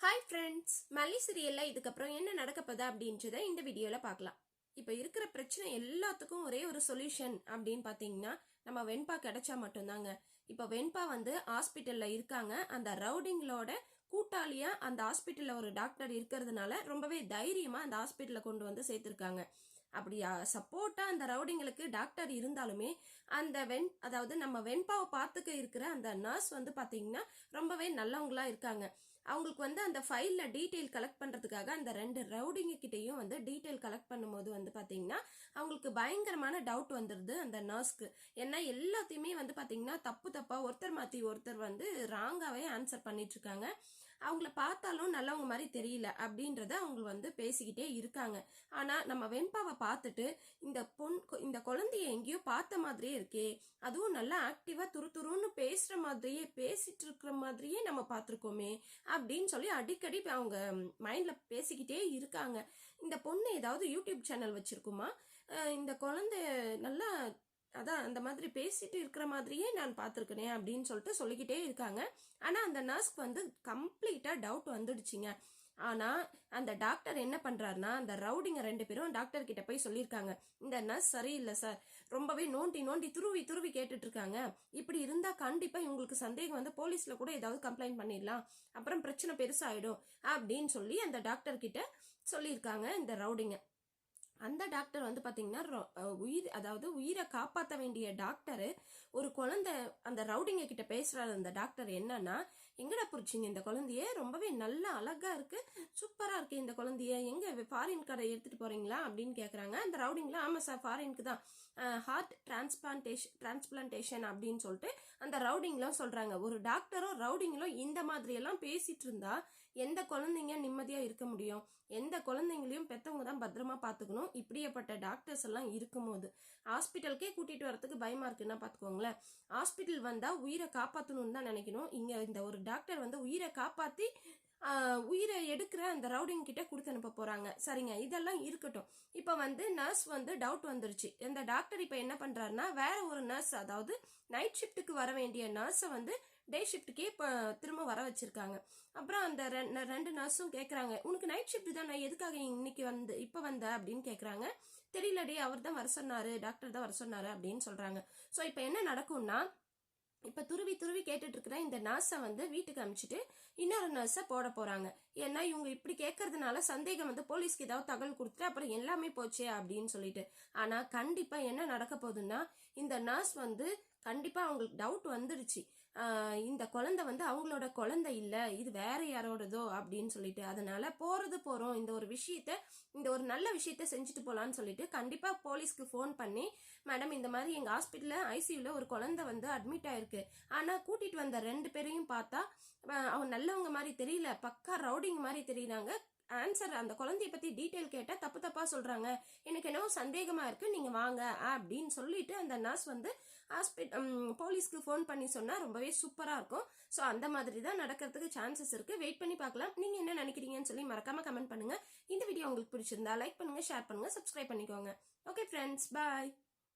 Hi friends, மல்லி சீரியல்ல இதுக்கப்புறம் என்ன நடக்கப்போதா அப்படின்றத இந்த வீடியோல பார்க்கலாம். இப்போ இருக்கிற பிரச்சனை எல்லாத்துக்கும் ஒரே ஒரு சொல்யூஷன் அப்படின்னு பார்த்தீங்கன்னா நம்ம வெண்பா கிடைச்சா மட்டும்தாங்க. இப்போ வெண்பா ஹாஸ்பிட்டல்ல இருக்காங்க. அந்த ரவுடிங்களோட கூட்டாளியா அந்த ஹாஸ்பிட்டல்ல ஒரு டாக்டர் இருக்கிறதுனால ரொம்பவே தைரியமா அந்த ஹாஸ்பிட்டல்ல கொண்டு வந்து சேர்த்திருக்காங்க. அப்படி சப்போர்ட்டா அந்த ரவுடிங்களுக்கு டாக்டர் இருந்தாலுமே அந்த அதாவது நம்ம வெண்பாவை பார்த்துக்க இருக்கிற அந்த நர்ஸ் பாத்தீங்கன்னா ரொம்பவே நல்லவங்களா இருக்காங்க. அவங்களுக்கு அந்த ஃபைல்ல டீட்டெயில் கலெக்ட் பண்றதுக்காக அந்த ரெண்டு ரவுடிங்க கிட்டையும் டீட்டெயில் கலெக்ட் பண்ணும்போது பாத்தீங்கன்னா அவங்களுக்கு பயங்கரமான டவுட் வந்துருது அந்த நர்ஸ்க்கு. ஏன்னா எல்லாத்தையுமே பாத்தீங்கன்னா தப்பு தப்பா ஒருத்தர் மாத்தி ஒருத்தர் ராங்காவே ஆன்சர் பண்ணிட்டு இருக்காங்க. அவங்கள பார்த்தாலும் நல்லவங்க மாதிரி தெரியல அப்படின்றத அவங்க பேசிக்கிட்டே இருக்காங்க. ஆனா நம்ம வெண்பாவை பார்த்துட்டு இந்த குழந்தைய எங்கேயோ பார்த்த மாதிரியே இருக்கே, அதுவும் நல்லா ஆக்டிவா துருன்னு பேசுற மாதிரியே பேசிட்டு இருக்கிற மாதிரியே நம்ம பார்த்திருக்கோமே அப்படின்னு சொல்லி அடிக்கடி அவங்க மைண்ட்ல பேசிக்கிட்டே இருக்காங்க. இந்த பொண்ணு ஏதாவது யூடியூப் சேனல் வச்சிருக்குமா, இந்த குழந்தை நல்லா அதான் அந்த மாதிரி பேசிட்டு இருக்கிற மாதிரியே நான் பார்த்துருக்கேன் அப்படின்னு சொல்லிட்டு சொல்லிக்கிட்டே இருக்காங்க. ஆனா அந்த நர்ஸ்க்கு கம்ப்ளீட்டா டவுட் வந்துடுச்சுங்க. ஆனா அந்த டாக்டர் என்ன பண்றாருன்னா, அந்த ரவுடிங்க ரெண்டு பேரும் டாக்டர் கிட்ட போய் சொல்லியிருக்காங்க, இந்த நர்ஸ் சரியில்லை சார், ரொம்பவே நோண்டி நோண்டி துருவி கேட்டுட்டு இருக்காங்க. இப்படி இருந்தா கண்டிப்பா இவங்களுக்கு சந்தேகம் போலீஸ்ல கூட ஏதாவது கம்ப்ளைண்ட் பண்ணிடலாம், அப்புறம் பிரச்சனை பெருசாயிடும் அப்படின்னு சொல்லி அந்த டாக்டர் கிட்ட சொல்லியிருக்காங்க இந்த ரவுடிங்க. அந்த டாக்டர் பாத்தீங்கன்னா அதாவது உயிரை காப்பாற்ற வேண்டிய டாக்டர் ஒரு குழந்தை அந்த ரவுடிங்க கிட்ட பேசுறாரு. அந்த டாக்டர் என்னன்னா, எங்கடா புரிச்சிங்க இந்த குழந்தைய, ரொம்பவே நல்லா அழகா இருக்கு, சூப்பரா இருக்கு, இந்த குழந்தைய எங்க ஃபாரின் கடை எடுத்துட்டு போறீங்களா அப்படின்னு கேக்குறாங்க. அந்த ரவுடிங்களா ஆமா சார் ஃபாரினுக்கு தான், ஹார்ட் டிரான்ஸ்பிளான்டேஷன் அப்படின்னு சொல்லிட்டு அந்த ரவுடிங்களும் சொல்றாங்க. ஒரு டாக்டரும் ரவுடிங்களும் இந்த மாதிரி எல்லாம் பேசிட்டு இருந்தா எந்த குழந்தைங்க நிம்மதியா இருக்க முடியும்? எந்த குழந்தைங்களையும் பெத்தவங்க தான் பத்திரமா பாத்துக்கணும். இப்படியேப்பட்ட டாக்டர்ஸ் எல்லாம் இருக்கும்போது ஹாஸ்பிட்டலுக்கே கூட்டிட்டு வரதுக்கு பயமா இருக்குன்னா பாத்துக்கோங்களேன். ஹாஸ்பிட்டல் வந்தா உயிரை காப்பாத்தணும்னு தான் நினைக்கணும். இங்க இந்த ஒரு டாக்டர் உயிரை காப்பாத்தி உயிரை எடுக்கிற அந்த ரவுடிங் கிட்ட கொடுத்து அனுப்ப போறாங்க. சரிங்க, இதெல்லாம் இருக்கட்டும். இப்ப நர்ஸ் டவுட் வந்துருச்சு. இந்த டாக்டர் இப்ப என்ன பண்றாருன்னா, வேற ஒரு நர்ஸ், அதாவது நைட் ஷிப்டுக்கு வர வேண்டிய நர்ஸை டே ஷிஃப்ட்டுக்கே இப்போ திரும்ப வர வச்சிருக்காங்க. அப்புறம் அந்த ரெண்டு நர்ஸும் கேட்குறாங்க, உனக்கு நைட் ஷிஃப்ட் தான், நான் எதுக்காக இன்னைக்கு இப்போ வந்த அப்படின்னு கேட்குறாங்க. தெரியலடி, அவர் தான் வர சொன்னாரு, டாக்டர் தான் வர சொன்னாரு அப்படின்னு சொல்றாங்க. ஸோ இப்போ என்ன நடக்கும்னா, இப்ப துருவி கேட்டுட்டு இருக்கிற இந்த நர்ஸை வீட்டுக்கு அனுப்பிச்சிட்டு இன்னொரு நர்ஸை போட போறாங்க. ஏன்னா இவங்க இப்படி கேட்கறதுனால சந்தேகம் போலீஸ்க்கு ஏதாவது தகவல் கொடுத்துட்டு அப்புறம் எல்லாமே போச்சே அப்படின்னு சொல்லிட்டு. ஆனா கண்டிப்பா என்ன நடக்க போகுதுன்னா, இந்த நர்ஸ் கண்டிப்பா அவங்களுக்கு டவுட் வந்துடுச்சு, இந்த குழந்தை அவங்களோட குழந்தை இல்ல, இது வேற யாரோடதோ அப்படின்னு சொல்லிட்டு. அதனால போறோம், இந்த ஒரு நல்ல விஷயத்த செஞ்சுட்டு போலான்னு சொல்லிட்டு கண்டிப்பா போலீஸ்க்கு போன் பண்ணி, மேடம் இந்த மாதிரி எங்க ஹாஸ்பிட்டல்ல ஐசியூல ஒரு குழந்தை அட்மிட் ஆயிருக்கு, ஆனா கூட்டிட்டு வந்த ரெண்டு பேரையும் பார்த்தா அவங்க நல்லவங்க மாதிரி தெரியல, பக்கா ரவுடிங் மாதிரி தெரியுறாங்க, ஆன்சர் அந்த குழந்தைய பத்தி டீட்டெயில் கேட்டா தப்பு தப்பா சொல்றாங்க, எனக்கு என்னவோ சந்தேகமா இருக்கு, நீங்க வாங்க அப்படின்னு சொல்லிட்டு அந்த நர்ஸ் போலீஸ்க்கு போன் பண்ணி சொன்னா ரொம்பவே சூப்பரா இருக்கும். ஸோ அந்த மாதிரி தான் நடக்கிறதுக்கு சான்சஸ் இருக்கு. வெயிட் பண்ணி பார்க்கலாம். நீங்க என்ன நினைக்கிறீங்கன்னு சொல்லி மறக்காம கமெண்ட் பண்ணுங்க. இந்த வீடியோ உங்களுக்கு பிடிச்சிருந்தா லைக் பண்ணுங்க, ஷேர் பண்ணுங்க, சப்ஸ்கிரைப் பண்ணிக்கோங்க. ஓகே ஃப்ரெண்ட்ஸ், பாய்.